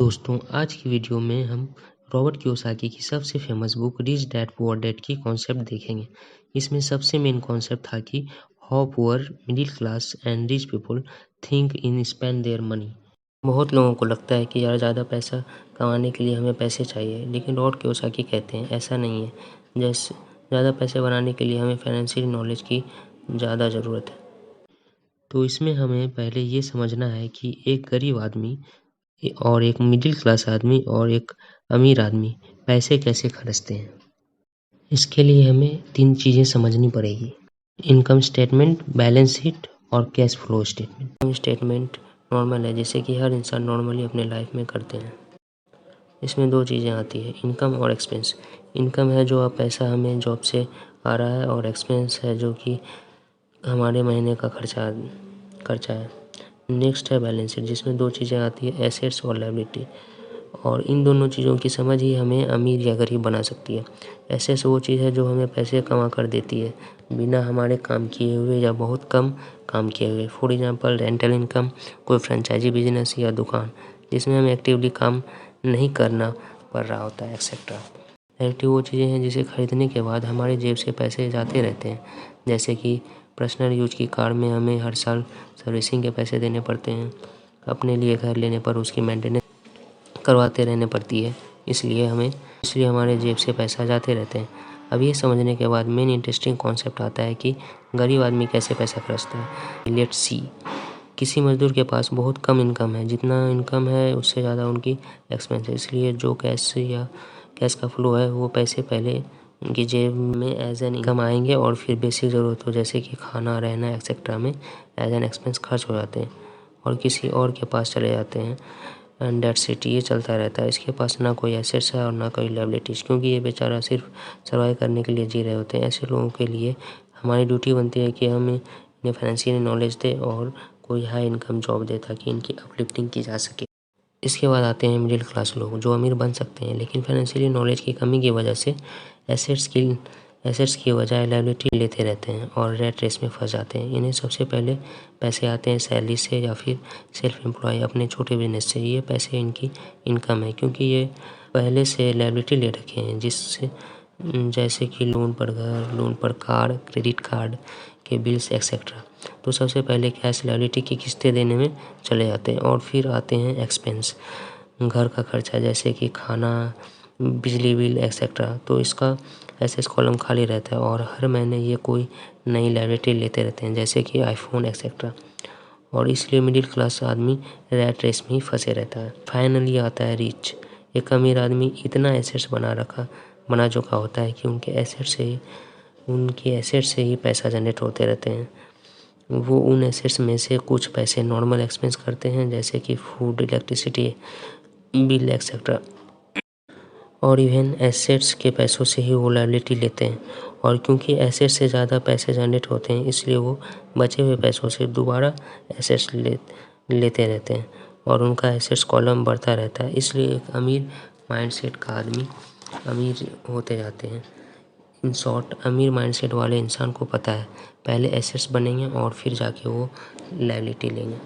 दोस्तों, आज की वीडियो में हम रॉबर्ट कियोसाकी की सबसे famous book rich dad poor dad की कॉन्सेप्ट देखेंगे। इसमें सबसे मेन कॉन्सेप्ट था कि how poor, middle class and rich people think in spend their money. बहुत लोगों को लगता है कि यार ज़्यादा पैसा कमाने के लिए हमें पैसे चाहिए, लेकिन रॉबर्ट कियोसाकी कहते हैं ऐसा नहीं है। जैसे ज़्यादा पैसे बनाने के लिए हमें फाइनेंशियल नॉलेज की ज़्यादा ज़रूरत है। तो इसमें हमें पहले ये समझना है कि एक गरीब आदमी और एक मिडिल क्लास आदमी और एक अमीर आदमी पैसे कैसे खर्चते हैं। इसके लिए हमें 3 चीज़ें समझनी पड़ेगी: इनकम स्टेटमेंट, बैलेंस शीट और cash flow statement. Income statement normal है, जैसे कि हर इंसान नॉर्मली अपने लाइफ में करते हैं। इसमें 2 चीज़ें आती है, इनकम और एक्सपेंस। इनकम है जो पैसा हमें जॉब से आ रहा है, और एक्सपेंस है जो कि हमारे महीने का खर्चा है। नेक्स्ट है बैलेंस शीट, जिसमें 2 चीज़ें आती है, एसेट्स और लायबिलिटी। और इन दोनों चीज़ों की समझ ही हमें अमीर या गरीब बना सकती है। एसेट्स वो चीज़ है जो हमें पैसे कमा कर देती है बिना हमारे काम किए हुए या बहुत कम काम किए हुए। फॉर एग्जांपल रेंटल इनकम, कोई फ्रेंचाइजी बिजनेस या दुकान जिसमें हमें एक्टिवली काम नहीं करना पड़ रहा होता है, एक्सेट्रा। एक्टिव वो चीज़ें हैं जिसे खरीदने के बाद हमारी जेब से पैसे जाते रहते हैं, जैसे कि पर्सनल यूज की कार में हमें हर साल सर्विसिंग के पैसे देने पड़ते हैं। अपने लिए घर लेने पर उसकी मेंटेनेंस करवाते रहने पड़ती है, इसलिए हमारे जेब से पैसा जाते रहते हैं। अब ये समझने के बाद मेन इंटरेस्टिंग कॉन्सेप्ट आता है कि गरीब आदमी कैसे पैसा खर्चता है। Let's see. किसी मजदूर के पास बहुत कम इनकम है, जितना इनकम है उससे ज़्यादा उनकी एक्सपेंस है, इसलिए जो कैश का फ्लो है वो पैसे पहले उनकी जेब में एज एन इनकम आएंगे और फिर बेसिक ज़रूरतों जैसे कि खाना, रहना एक्सेट्रा में एज एन एक्सपेंस खर्च हो जाते हैं और किसी और के पास चले जाते हैं। एंड दैट्स इट, ये चलता रहता है। इसके पास ना कोई एसेट्स है और ना कोई लायबिलिटीज़, क्योंकि ये बेचारा सिर्फ सर्वाइव करने के लिए जी रहे होते हैं। ऐसे लोगों के लिए हमारी ड्यूटी बनती है कि हम इन्हें फाइनेंशियल नॉलेज दें और कोई हाई इनकम जॉब दे ताकि इनकी अपलिफ्टिंग की जा सके। इसके बाद आते हैं मिडिल क्लास लोग, जो अमीर बन सकते हैं लेकिन फाइनेंशियली नॉलेज की कमी की वजह से एसेट्स की बजाय लायबिलिटी लेते रहते हैं और रेट रेस में फंस जाते हैं। इन्हें सबसे पहले पैसे आते हैं सैलरी से या फिर सेल्फ एम्प्लॉय अपने छोटे बिजनेस से। ये पैसे इनकी इनकम है, क्योंकि ये पहले से लायबिलिटी ले रखे हैं, जिससे जैसे कि लोन पर घर, लोन पर कार, क्रेडिट कार्ड के बिल्स एक्सेट्रा। तो सबसे पहले कैश लायबिलिटी की किस्तें देने में चले जाते हैं और फिर आते हैं एक्सपेंस, घर का खर्चा जैसे कि खाना, बिजली बिल एक्सेट्रा। तो इसका एसेट्स कॉलम खाली रहता है और हर महीने ये कोई नई लायबिलिटी लेते रहते हैं, जैसे कि आईफोन एक्सेट्रा। और इसलिए मिडिल क्लास आदमी रैट रेस में ही फंसे रहता है। फाइनली आता है रिच। एक अमीर आदमी इतना एसेट्स बना चुका होता है कि उनके एसेट्स से ही पैसा जनरेट होते रहते हैं। वो उन एसेट्स में से कुछ पैसे नॉर्मल एक्सपेंस करते हैं, जैसे कि फूड, इलेक्ट्रिसिटी बिल एक्सेट्रा। और इवन एसेट्स के पैसों से ही वो लायबिलिटी लेते हैं, और क्योंकि एसेट्स से ज़्यादा पैसे जनरेट होते हैं इसलिए वो बचे हुए पैसों से दोबारा एसेट्स लेते रहते हैं और उनका एसेट्स कॉलम बढ़ता रहता है। इसलिए एक अमीर माइंडसेट का आदमी अमीर होते जाते हैं। इन शॉर्ट, अमीर माइंडसेट वाले इंसान को पता है पहले एसेट्स बनेंगे और फिर जाके वो लायबिलिटी लेंगे।